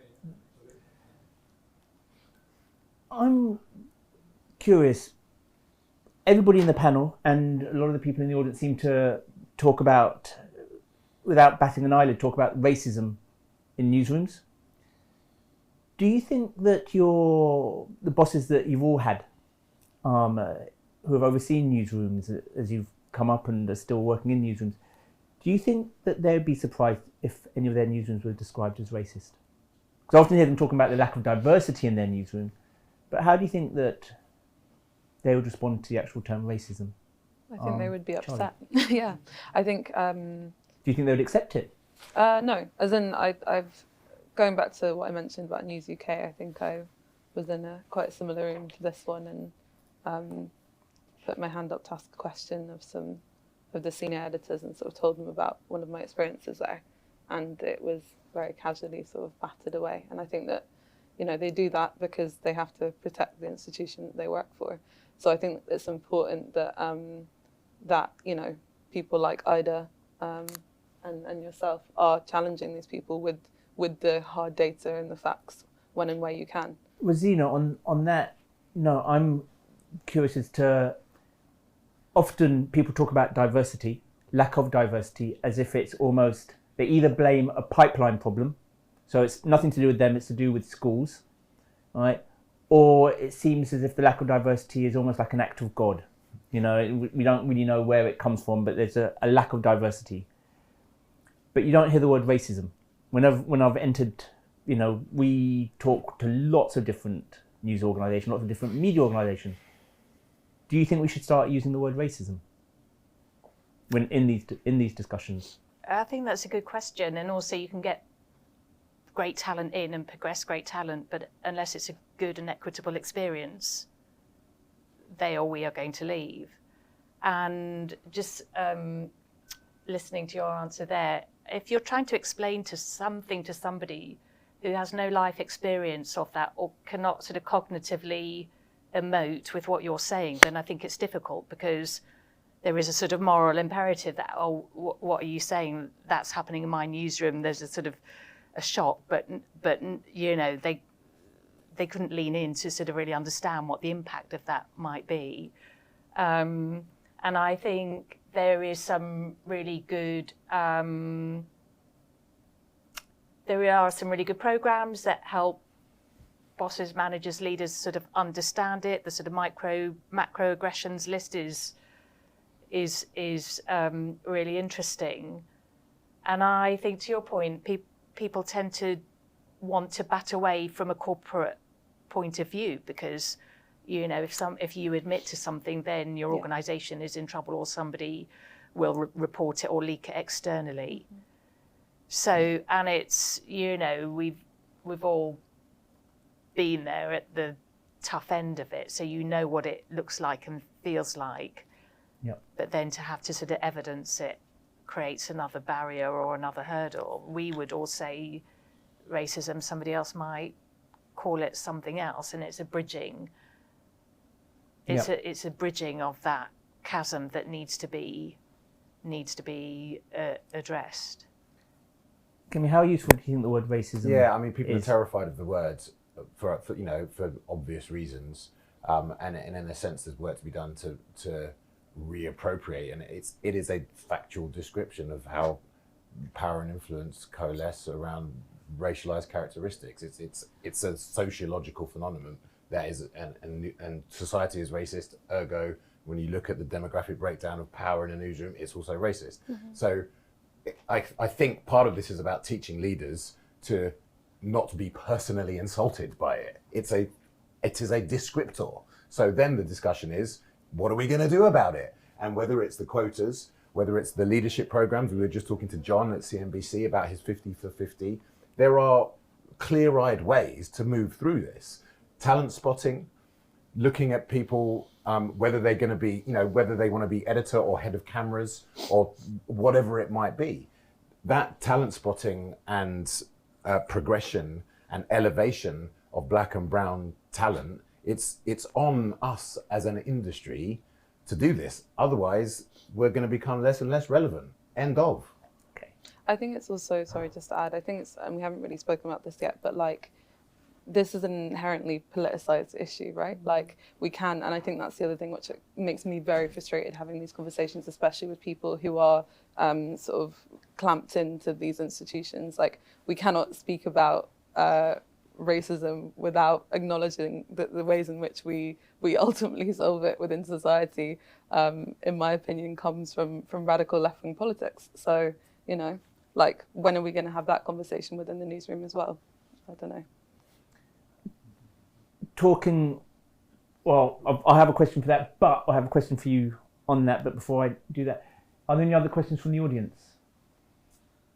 Speaker 1: I'm curious. Everybody in the panel and a lot of the people in the audience seem to talk about, without batting an eyelid, talk about racism in newsrooms. Do you think that the bosses that you've all had, who have overseen newsrooms as you've come up and are still working in newsrooms, do you think that they'd be surprised if any of their newsrooms were described as racist? Because I often hear them talking about the lack of diversity in their newsroom, but how do you think that they would respond to the actual term racism?
Speaker 8: I think they would be
Speaker 1: Charlie?
Speaker 8: upset. Yeah, I think.
Speaker 1: Do you think they would accept it?
Speaker 8: No, as in I've going back to what I mentioned about News UK. I think I was in a quite similar room to this one and put my hand up to ask a question of some of the senior editors and sort of told them about one of my experiences there, and it was very casually sort of battered away. And I think that they do that because they have to protect the institution that they work for. So I think it's important that that people like Aida and yourself are challenging these people with the hard data and the facts when and where you can.
Speaker 1: Rozina, on that, I'm curious as to, often people talk about diversity, lack of diversity, as if it's almost, they either blame a pipeline problem, so it's nothing to do with them, it's to do with schools, right? Or it seems as if the lack of diversity is almost like an act of God. We don't really know where it comes from, but there's a lack of diversity. But you don't hear the word racism. When I've entered, we talk to lots of different news organisations, lots of different media organisations. Do you think we should start using the word racism when in these discussions?
Speaker 3: I think that's a good question, and also you can get great talent in and progress great talent, but unless it's a good and equitable experience, they or we are going to leave. And just listening to your answer there, if you're trying to explain something to somebody who has no life experience of that or cannot sort of cognitively emote with what you're saying, then I think it's difficult, because there is a sort of moral imperative that, what are you saying? That's happening in my newsroom. There's a sort of a shock, but they couldn't lean in to sort of really understand what the impact of that might be. And I think there is some really good, there are some really good programs that help bosses, managers, leaders sort of understand it. The sort of macro aggressions list is really interesting. And I think, to your point, people tend to want to bat away from a corporate point of view, because if you admit to something, then your organisation is in trouble, or somebody will report it or leak it externally. Mm-hmm. So, and it's we've all been there at the tough end of it, so what it looks like and feels like.
Speaker 1: Yep.
Speaker 3: But then to have to sort of evidence it creates another barrier or another hurdle. We would all say racism, somebody else might call it something else, and it's a bridging. It's a bridging of that chasm that needs to be addressed.
Speaker 1: Keme, how useful do you think the word racism?
Speaker 4: Yeah, I mean, people
Speaker 1: is?
Speaker 4: are terrified of the words for obvious reasons, and in a sense, there's work to be done to reappropriate, and it is a factual description of how power and influence coalesce around racialized characteristics. It's a sociological phenomenon that is, and society is racist, ergo, when you look at the demographic breakdown of power in a newsroom, it's also racist. So I think part of this is about teaching leaders to not be personally insulted by it. It is a descriptor. So then the discussion is, what are we going to do about it? And whether it's the quotas, whether it's the leadership programs, we were just talking to John at CNBC about his 50 for 50. There are clear-eyed ways to move through this. Talent spotting, looking at people, whether they're going to be, whether they want to be editor or head of cameras or whatever it might be. That talent spotting and progression and elevation of black and brown talent, it's on us as an industry to do this. Otherwise, we're going to become less and less relevant. End of.
Speaker 1: Okay.
Speaker 8: I think it's also, sorry, just to add, I think it's, and we haven't really spoken about this yet, but like, this is an inherently politicized issue, right? Like we can, and I think that's the other thing which makes me very frustrated having these conversations, especially with people who are sort of clamped into these institutions. Like we cannot speak about racism without acknowledging the ways in which we ultimately solve it within society, in my opinion, comes from radical left-wing politics. So, like when are we going to have that conversation within the newsroom as well? I don't know.
Speaker 1: I have a question for that, but I have a question for you on that. But before I do that, are there any other questions from the audience?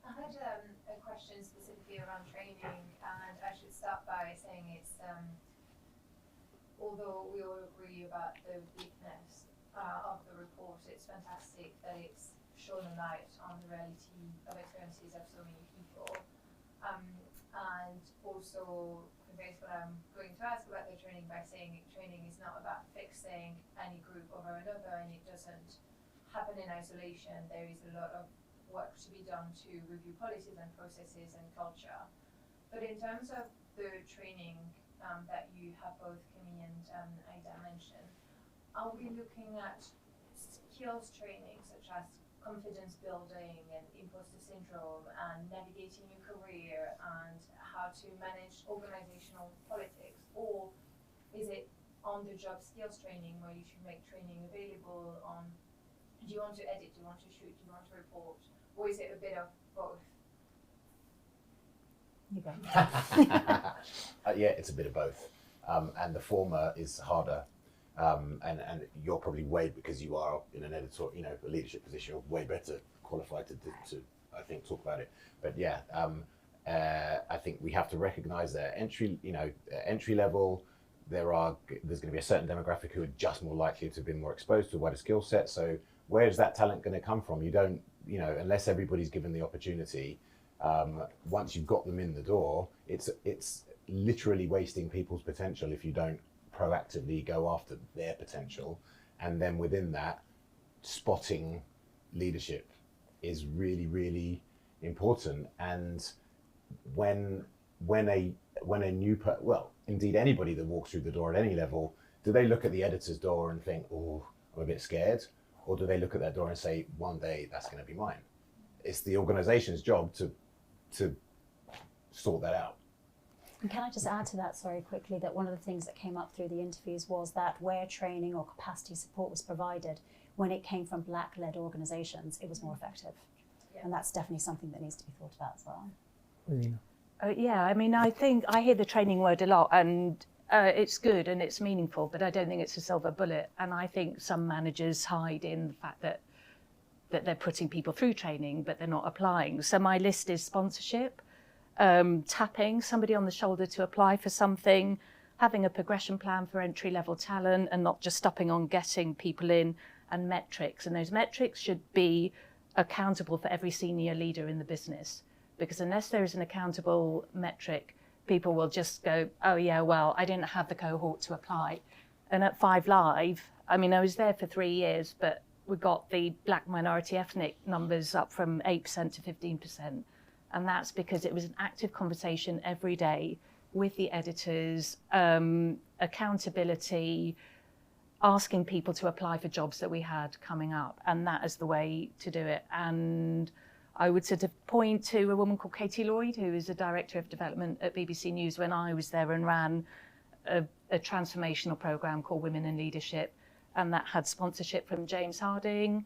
Speaker 9: I had a question specifically around training, and I should start by saying it's, although we all agree about the weakness of the report, it's fantastic that it's shown a light on the reality of experiences of so many people. And also conveys what I'm going to ask about the training by saying training is not about fixing any group over another, and it doesn't happen in isolation. There is a lot of work to be done to review policies and processes and culture. But in terms of the training that you have both Keme and Aida mentioned, are we looking at skills training such as confidence building and imposter syndrome and navigating your career and how to manage organizational politics? Or is it on-the-job skills training where you should make training available on, do you want to edit, do you want to shoot, do you want to report? Or is it a bit of both?
Speaker 5: You go.
Speaker 4: Yeah, it's a bit of both. And the former is harder. And you're probably because you are in an editor, a leadership position, you're way better qualified to I think, talk about it. But yeah, I think we have to recognise that entry level, there's going to be a certain demographic who are just more likely to have been more exposed to a wider skill set. So where is that talent going to come from? You don't, unless everybody's given the opportunity, once you've got them in the door, it's literally wasting people's potential if you don't proactively go after their potential. And then within that, spotting leadership is really, really important. And when a new indeed anybody that walks through the door at any level, do they look at the editor's door and think, oh, I'm a bit scared? Or do they look at that door and say, one day that's going to be mine? It's the organization's job to sort that out.
Speaker 5: And can I just add to that, sorry, quickly, that one of the things that came up through the interviews was that where training or capacity support was provided, when it came from Black-led organisations, it was more effective. Yeah. And that's definitely something that needs to be thought about as well.
Speaker 3: Yeah, I mean, I think I hear the training word a lot, and it's good and it's meaningful, but I don't think it's a silver bullet. And I think some managers hide in the fact that they're putting people through training, but they're not applying. So my list is sponsorship, tapping somebody on the shoulder to apply for something, having a progression plan for entry-level talent and not just stopping on getting people in, and metrics. And those metrics should be accountable for every senior leader in the business, because unless there is an accountable metric, people will just go, oh yeah, well, I didn't have the cohort to apply. And at 5 Live, I mean, I was there for 3 years, but we got the Black minority ethnic numbers up from 8% to 15%. And that's because it was an active conversation every day with the editors, accountability, asking people to apply for jobs that we had coming up. And that is the way to do it. And I would sort of point to a woman called Katie Lloyd, who is a director of development at BBC News when I was there, and ran a transformational programme called Women in Leadership, and that had sponsorship from James Harding.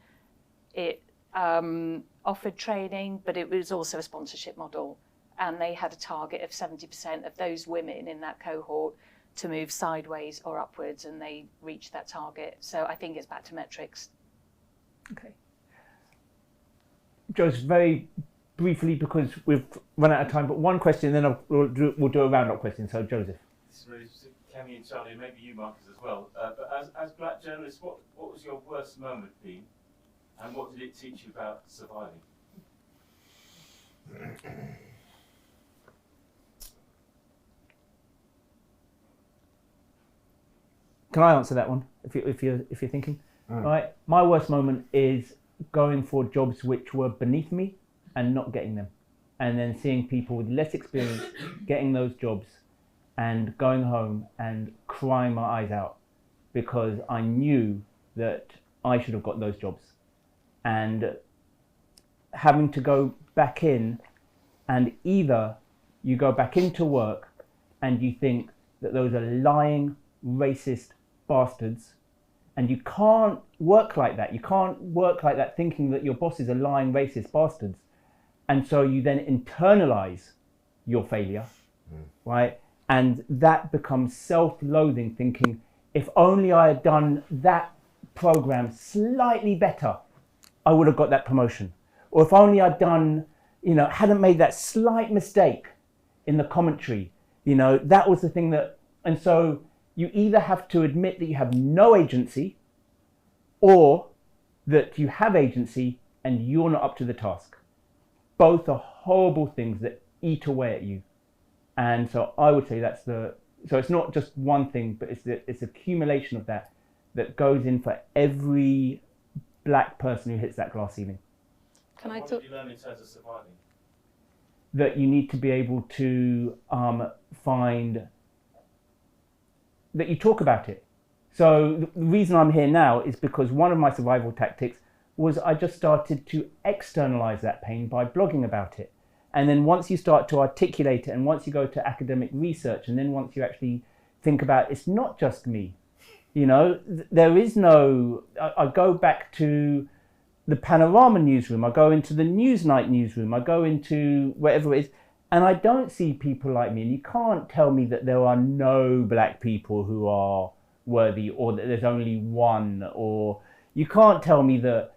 Speaker 3: It offered training, but it was also a sponsorship model, and they had a target of 70% of those women in that cohort to move sideways or upwards, and they reached that target. So I think it's back to metrics.
Speaker 1: Okay. Joseph, very briefly, because we've run out of time, but one question, then we'll do a round-up question. So, Joseph.
Speaker 10: This is really Keme and Charlie, and maybe you, Marcus, as well. But as black journalists, what was your worst moment been, and what did it teach you about surviving?
Speaker 1: Can I answer that one? If you're thinking, right? My worst moment is going for jobs which were beneath me and not getting them, and then seeing people with less experience getting those jobs, and going home and crying my eyes out because I knew that I should have got those jobs, and having to go back in, and either you go back into work and you think that those are lying, racist bastards, and you can't work like that. You can't work like that thinking that your bosses are lying, racist bastards. And so you then internalize your failure, right? And that becomes self-loathing, thinking, if only I had done that program slightly better, I would have got that promotion. Or if only I'd done, hadn't made that slight mistake in the commentary, that was the thing that, and so you either have to admit that you have no agency, or that you have agency and you're not up to the task. Both are horrible things that eat away at you. And so I would say so it's not just one thing, but it's accumulation of that goes in for every black person who hits that glass ceiling.
Speaker 10: What did you learn in terms of surviving?
Speaker 1: That you need to be able to find that you talk about it. So the reason I'm here now is because one of my survival tactics was I just started to externalize that pain by blogging about it. And then once you start to articulate it, and once you go to academic research, and then once you actually think about it's not just me, there is no, I go back to the Panorama newsroom, I go into the Newsnight newsroom, I go into wherever it is, and I don't see people like me. And you can't tell me that there are no black people who are worthy, or that there's only one, or you can't tell me that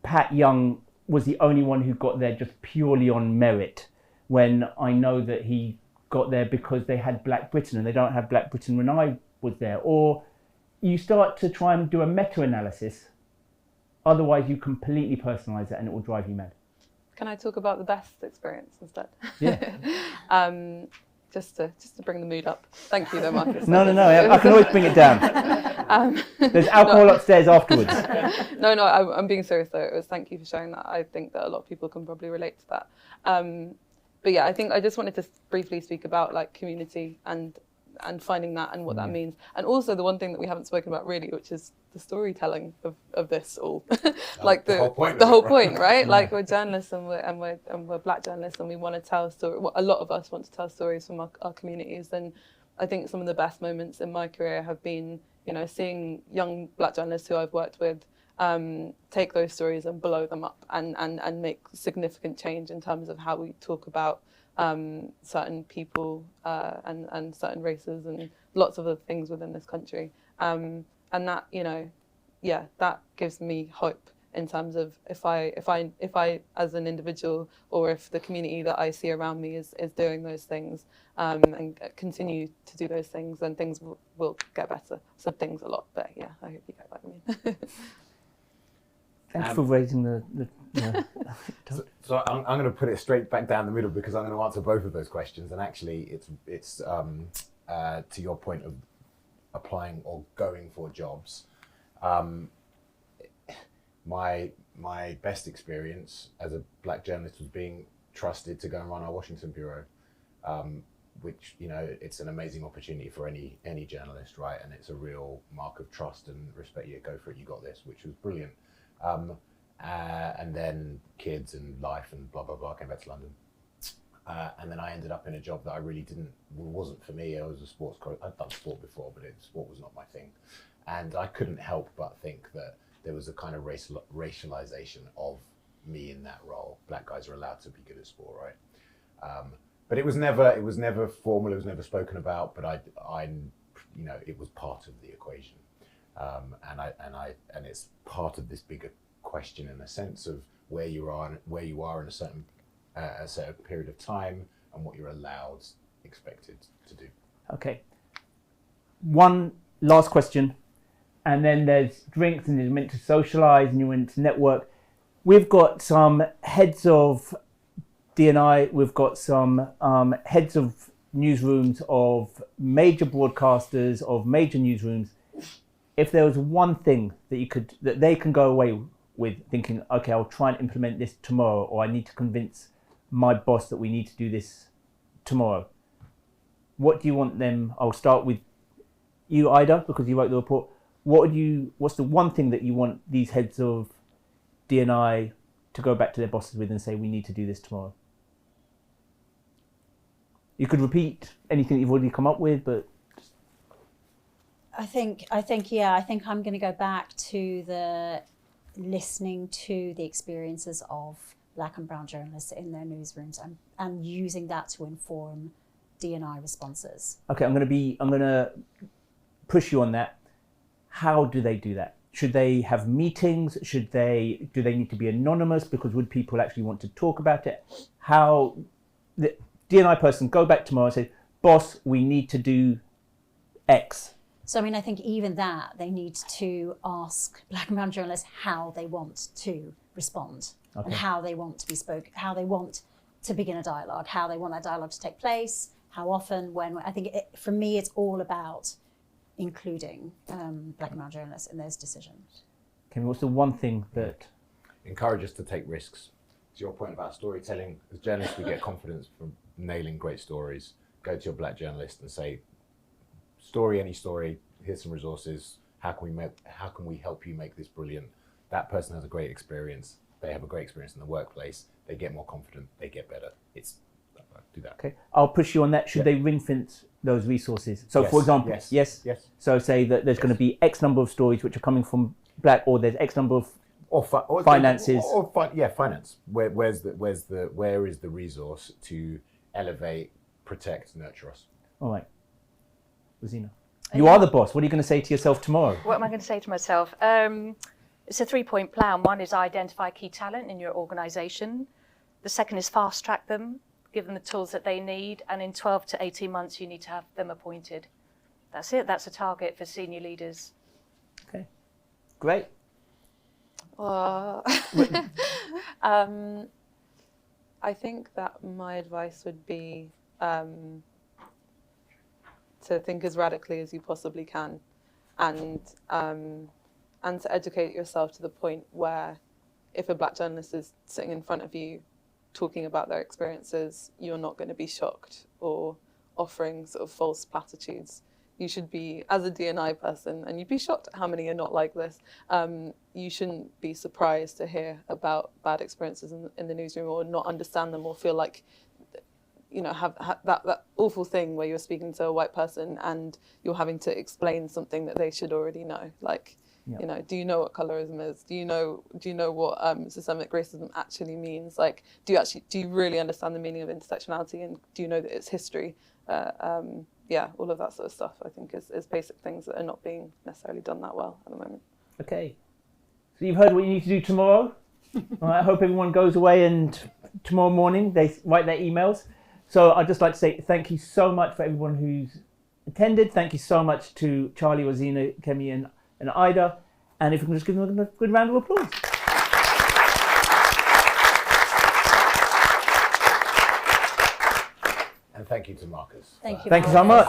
Speaker 1: Pat Young was the only one who got there just purely on merit, when I know that he got there because they had Black Britain and they don't have Black Britain when I was there. Or you start to try and do a meta-analysis, otherwise you completely personalise it and it will drive you mad.
Speaker 8: Can I talk about the best experience instead?
Speaker 1: Yeah.
Speaker 8: Just to bring the mood up. Thank you, though, Marcus.
Speaker 1: No, I can always bring it down. There's alcohol upstairs afterwards.
Speaker 8: No, I'm being serious though. It was, thank you for sharing that. I think that a lot of people can probably relate to that. But yeah, I think I just wanted to briefly speak about like community and finding that and what that means. And also the one thing that we haven't spoken about really, which is the storytelling of this all. Like the whole point, right? Like we're journalists and we're black journalists, and we want to tell stories. Well, a lot of us want to tell stories from our communities. And I think some of the best moments in my career have been, seeing young black journalists who I've worked with take those stories and blow them up and make significant change in terms of how we talk about certain people and certain races and lots of other things within this country. And that, that gives me hope in terms of if I as an individual, or if the community that I see around me is doing those things and continue to do those things, then things will get better. So things a lot, but yeah, I hope you get what I mean.
Speaker 1: Thanks for raising the
Speaker 4: So I'm going to put it straight back down the middle, because I'm going to answer both of those questions. And actually, it's to your point of applying or going for jobs. My best experience as a black journalist was being trusted to go and run our Washington bureau, which, it's an amazing opportunity for any journalist, right? And it's a real mark of trust and respect. You go for it, you got this, which was brilliant. and then kids and life and blah, blah, blah, came back to London. And then I ended up in a job that I really wasn't for me. I was a sports coach. I'd done sport before, but sport was not my thing. And I couldn't help but think that there was a kind of racialization of me in that role. Black guys are allowed to be good at sport, right? But it was never formal. It was never spoken about. But it was part of the equation, and it's part of this bigger question in a sense of where you are in a certain period of time and what you're expected to do.
Speaker 1: Okay. One last question, and then there's drinks, and you're meant to socialise, and you're meant to network. We've got some heads of D&I, we've got some heads of newsrooms, of major broadcasters, of major newsrooms. If there was one thing that they can go away with thinking, okay, I'll try and implement this tomorrow, or I need to convince my boss that we need to do this tomorrow. What do you want them? I'll start with you, Aida, because you wrote the report. What's the one thing that you want these heads of D&I to go back to their bosses with and say, we need to do this tomorrow? You could repeat anything you've already come up with, but
Speaker 5: I think I'm going to go back to the listening to the experiences of Black and brown journalists in their newsrooms and using that to inform D&I responses.
Speaker 1: Okay, I'm going to push you on that. How do they do that? Should they have meetings? Do they need to be anonymous? Because would people actually want to talk about it? How the D&I person go back tomorrow and say, boss, we need to do X.
Speaker 5: So, I think even that, they need to ask Black and brown journalists how they want to respond, okay, and how they want to be spoken, how they want to begin a dialogue, how they want that dialogue to take place, how often, when. I think for me, it's all about including Black and brown journalists in those decisions.
Speaker 1: Keme, what's the one thing that...
Speaker 4: Encourage us to take risks. To your point about storytelling, as journalists, we get confidence from nailing great stories. Go to your Black journalist and say, any story, here's some resources, how can we help you make this brilliant? That person has a great experience, they have a great experience in the workplace, they get more confident, they get better. Do that.
Speaker 1: Okay, I'll push you on that. Should they ring-fence those resources? So, for example, yes. So say that there's going to be X number of stories which are coming from Black, or there's X number of finances.
Speaker 4: Finance. Where is the resource to elevate, protect, nurture us?
Speaker 1: All right. Rozina, you are the boss. What are you going to say to yourself tomorrow?
Speaker 3: What am I going to say to myself? It's a 3-point plan. One is identify key talent in your organisation. The second is fast track them, give them the tools that they need, and in 12 to 18 months you need to have them appointed. That's it. That's a target for senior leaders.
Speaker 1: Okay, great.
Speaker 8: I think that my advice would be to think as radically as you possibly can, and to educate yourself to the point where if a Black journalist is sitting in front of you talking about their experiences, you're not going to be shocked or offering sort of false platitudes. You should be, as a D&I person, and you'd be shocked at how many are not like this, you shouldn't be surprised to hear about bad experiences in the newsroom, or not understand them, or feel like, have that awful thing where you're speaking to a white person and you're having to explain something that they should already know. Like, do you know what colorism is? Do you know what systemic racism actually means? Like, do you really understand the meaning of intersectionality, and do you know that it's history? All of that sort of stuff, I think, is basic things that are not being necessarily done that well at the moment.
Speaker 1: Okay, so you've heard what you need to do tomorrow. I hope everyone goes away and tomorrow morning they write their emails. So I'd just like to say thank you so much for everyone who's attended. Thank you so much to Charlie, Rozina, Keme and Aida. And if we can just give them a good round of applause.
Speaker 4: And thank you to Marcus.
Speaker 5: Thank you.
Speaker 1: Thank you so much.